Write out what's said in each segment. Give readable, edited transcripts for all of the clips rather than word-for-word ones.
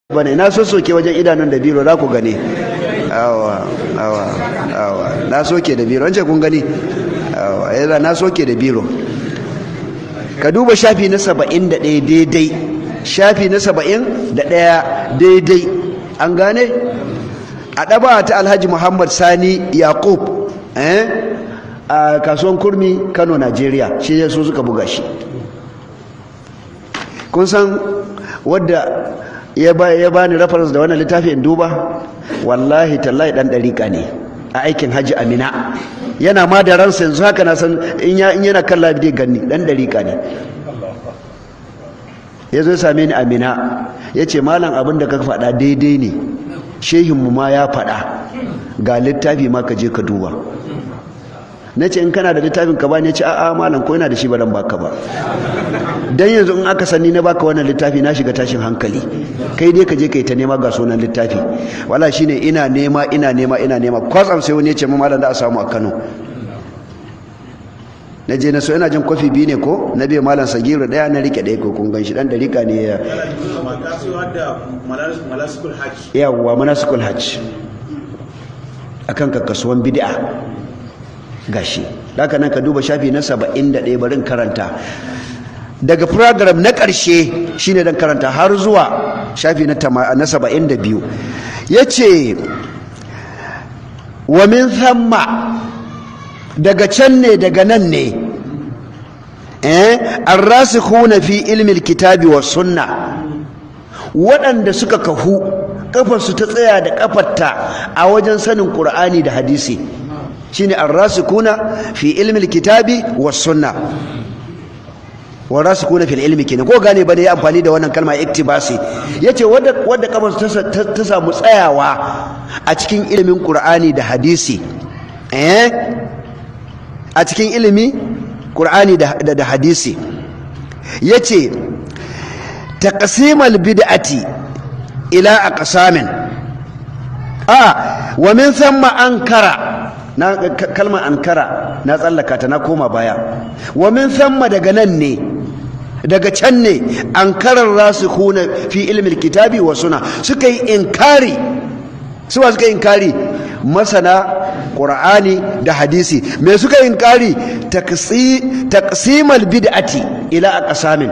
bane na soke wajen idanun da biro za ku gani awa na soke da biro wance kun gani awa yana na soke da biro ka duba shafi na 71 daidai shafi na 71 daidai an gane a ɗaba ta Alhaji Muhammad Sani Yaqub a kasuwan Kurmi Kano Najeriya shi ya so suka buga shi kun san wadda ya bani reference da wannan littafi in duba wallahi tallahi dan dariƙa ne a aikin haji Amina yana ma da ransa yanzu haka na san in yana kan labi ganni dan dariƙa ne ya zo same ni Amina ya ce malam abin da ka faɗa daidai ne shehinmu ma ya faɗa ga littafi ma ka je ka duba na ce in kana da littafin ka bani ya ce a'a malam ko yana da shi ba dan baka ba dan yanzu in aka sani na baka wannan littafi na shiga tashin hankali kai dai ka je kai ta nema ga sunan littafi wala shine ina nema kwatsam sai wani ya ce mu malam da a samu a Kano na je na so ina jin kofi biyu ne ko na biya malam Sagiru daya na rike daya ko kun ganshi dan dariƙa ne ya yawa manasikul hajj akan kakkasuwan bid'a gashi haka nan ka duba shafi na 71 barin karanta daga program na ƙarshe shine dan karanta har zuwa shafi na 72 yace wa min thamma daga can ne daga nan ne ar-rasikhuna fi ilmi al-kitabi was sunna waɗanda suka kafu kafarsu ta tsaya da kafarta a wajen sanin Qur'ani da hadisi shine ar-rasikuna fi ilmi al-kitabi was sunna wa rasikuna fil ilmi kenan ko gane bane ya amfani da wannan kalma iktibasi yace wanda kamar ta samu tsayawa a cikin ilimin Qur'ani da hadisi a cikin ilimi Qur'ani da hadisi yace taqsimal bid'ati ila aqsamin wa min thumma ankara na kalmar ankara na tsallaka ta na koma baya wa min thamma daga nan ne daga can ne ankarar rasikhuna fi ilmi alkitabi wa sunna suka yi inkari masana Qur'ani da hadisi me suka yi inkari taqsimal bid'ati ila aqsamin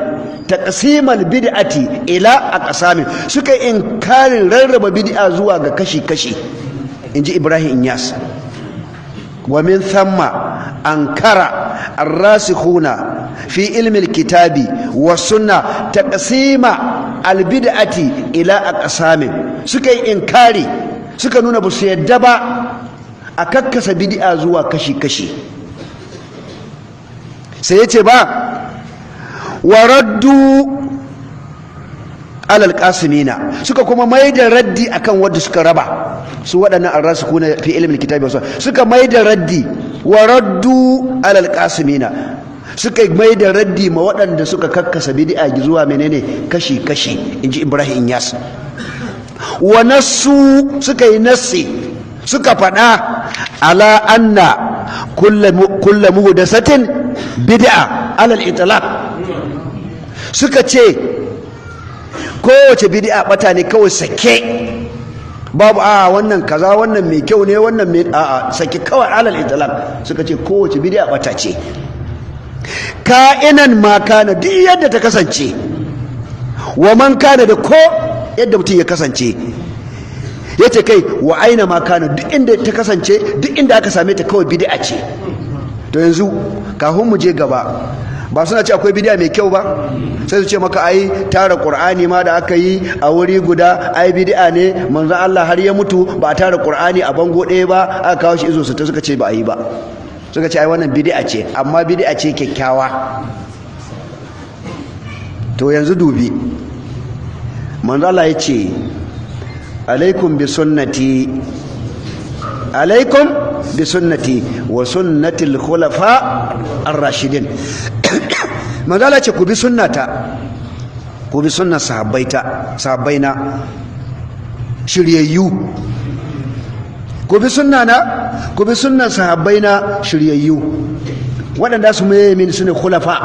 suka yi inkarin rarraba bid'a zuwa ga kashi-kashi inji Ibrahim Inyas wa min thamma ankara ar-rasikhuna fi ilmi al-kitabi wa sunna taqsima al-bid'ati ila aqsamin suka yi inkari suka nuna ba su yadda ba a kakkasa bid'a zuwa kashi-kashi sai yace ba waraddu alal qasimina suka kuma maida raddi akan wanda suka raba su waɗannan ar-rasikuna fi ilmi al-kitabi wa sunna suka maida raddi waraddu alal qasimina suka maida raddi ma waɗanda suka kakkasa bid'a zuwa menene kashi-kashi inji Ibrahim Inyas wa nassu suka yi nassi suka faɗa ala anna kullu muhdathatin bid'a alal itlaq suka ce kowace bid'a bata ne kawai sake babu wannan kaza wannan mai kyau ne wannan mai sake kawai alal itlaq suka ce kowace bid'a bata ce ka'inan ma kana duk yadda ta kasance wa man kana da ko yadda mutum ya kasance yace kai wa aina ma kana duk inda ta kasance duk inda aka same ta kawai bid'a ce to yanzu kafin mu je gaba ba suna ce akwai bidiya mai kyau ba sai su ce maka ai tara Qur'ani ma da aka yi a wuri guda ai bidiya ne manzon Allah har ya mutu ba tara Qur'ani a bango ɗaya ba aka kawo shi izo su ta suka ce ba a yi ba suka ce ai wannan bidiya ce amma bidiya ce kyakkyawa to yanzu dubi manzon Allah ya ce alaikum bi sunnati wa sunnatil khulafa ar-rashidin magana ce ku bi sunnata ku bi sunnar sahabbaina shiryayyu ku bi sunnar sahabbaina shiryayyu waɗanda su mai min sune khulafa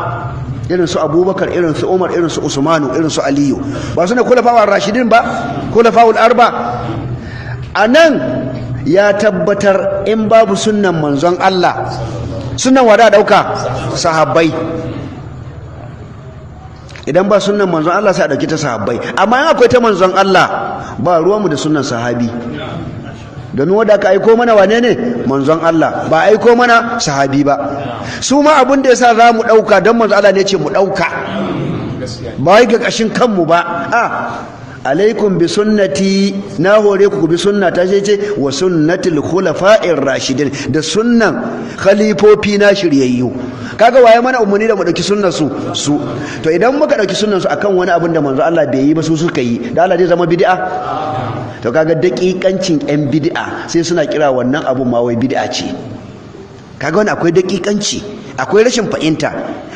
irin su Abubakar, irin su Umar, irin su Usmanu, irin su Aliyu, ba su ne khulafa'ur rashidin ba, khulafa'ul arba. Anan ya tabbatar in babu sunnan manzon Allah, sunnan wada dauka sahabbai. Idan ba sunnan manzon Allah sai a dauki ta sahabbai, amma in akwai ta manzon Allah ba ruwanmu da sunnan sahabi, domin wanda aka aiko mana wane ne? Manzon Allah, ba aiko mana sahabi ba. Su ma abin da yasa za mu dauka don manzon Allah ne ce mu dauka, ba wai ga kashin kanmu ba. Alaikum bi sunnati, na hore ku bi sunnata, sai ce wa sunnatul khulafa'ir rashidin, da sunnan khalifofi na shiryayyu. Kaga waye mana umarni da mu dauki sunnar su. To idan muka dauki sunnar su akan wani abin da manzo Allah bai yi ba su suka yi, da Allah zai zama bid'a? To kaga daƙiƙancin yan bid'a sai suna kira wannan abun ma wai bid'a ce. Kaga wani akwai daƙiƙanci, akwai rashin fahimta.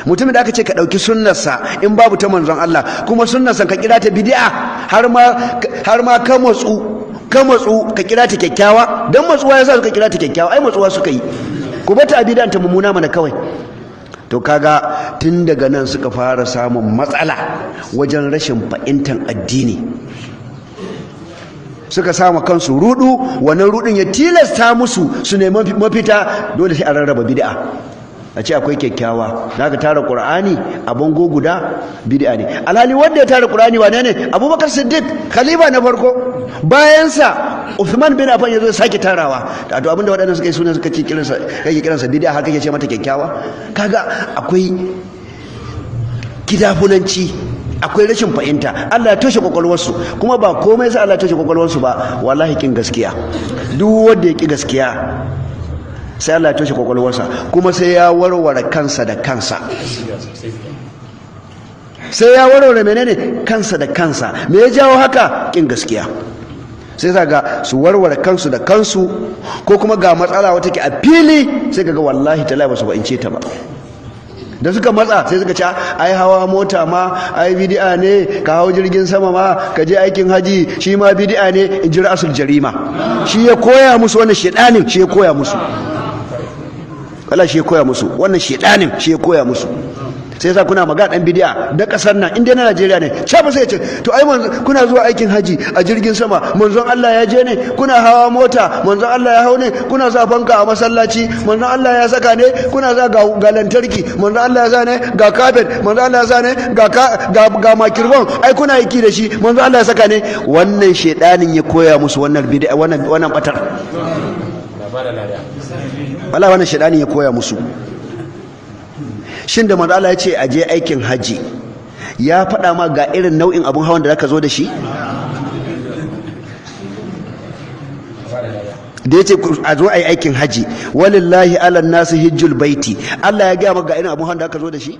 Mutumin da aka ce ka dauki sunnarsa in babu ta manzon Allah, kuma sunnarsa ka kira ta bid'a, har ma ka matsu ka kira ta kyakkyawa, dan matsuwa yasa suka kira ta kyakkyawa, ai matsuwa suka yi. Ku bata bid'an ta mummuna mana kawai. To kaga tun daga nan suka fara samun matsala wajen rashin fahimtar addini, suka samu kansu rudu. Wannan rudin ya tilasta musu su nemi mafita, dole sai a rarraba bid'a. A ce akwai kyakkyawa, da aka tara Qur'ani a bango guda, bid'a ne. Alhali wanda ya tara Qur'ani wane ne? Abubakar Siddiq, khalifa na farko. Bayansa Uthman bin Affan yazo sake tarawa. To abinda waɗannan suka yi sunan suka ce kiransa bid'a, har kake ce mata kyakkyawa. Kaga akwai kidafunanci, akwai rashin fahimta. Allah ya toshe kwakwalwarsu, kuma ba komai sai Allah ya toshe kwakwalwarsu ba, wallahi kin gaskiya. Duk wanda ya ki gaskiya sai Allah ya toshe kwakwalwarsa, kuma sai ya warware kansa da kansa. Sai ya warware menene? Kansa da kansa. Me ya jawo haka? Kin gaskiya. Sai ga su warware kansu da kansu, ko kuma ga matsala wata ke a fili, sai kaga wallahi taala ba su ba'ince ta ba. Da suka matsa sai suka ce ai hawa mota ma ai bid'a ne, ka hawo jirgin sama ma, ka je aikin haji shi ma bid'a ne. Ijra'asul jarima, shi ya koya musu wannan shedanin, shi ya koya musu. Allah shi ya koya musu wannan shedanin, shi ya koya musu. Sai yasa kuna magana dan bid'a da kasar nan, inda na Najeriya ne, cha ba sai ya ce to ai kuna zuwa aikin haji a jirgin sama, manzon Allah ya je ne? Kuna hawa mota, manzon Allah ya hau ne? Kuna sa fanka a masallaci, manzon Allah ya saka ne? Kuna za ga lantarki, manzon Allah ya sa ne? Ga carpet, manzon Allah ya sa ne? Ga microphone, ai kuna yi da shi, manzon Allah ya saka ne? Wannan shedanin ya koya musu wannan bid'a, wannan batar. Wala wannan shedanin ya koya musu. Shin da manzo Allah ya ce a je aikin haji, ya faɗa ma ga irin nau'in abun hawan da zaka zo da shi? Da yace a zo ai aikin haji, walillahi ala nasi hijjul baiti, Allah ya ga maka ga irin abun hawan da zaka zo da shi?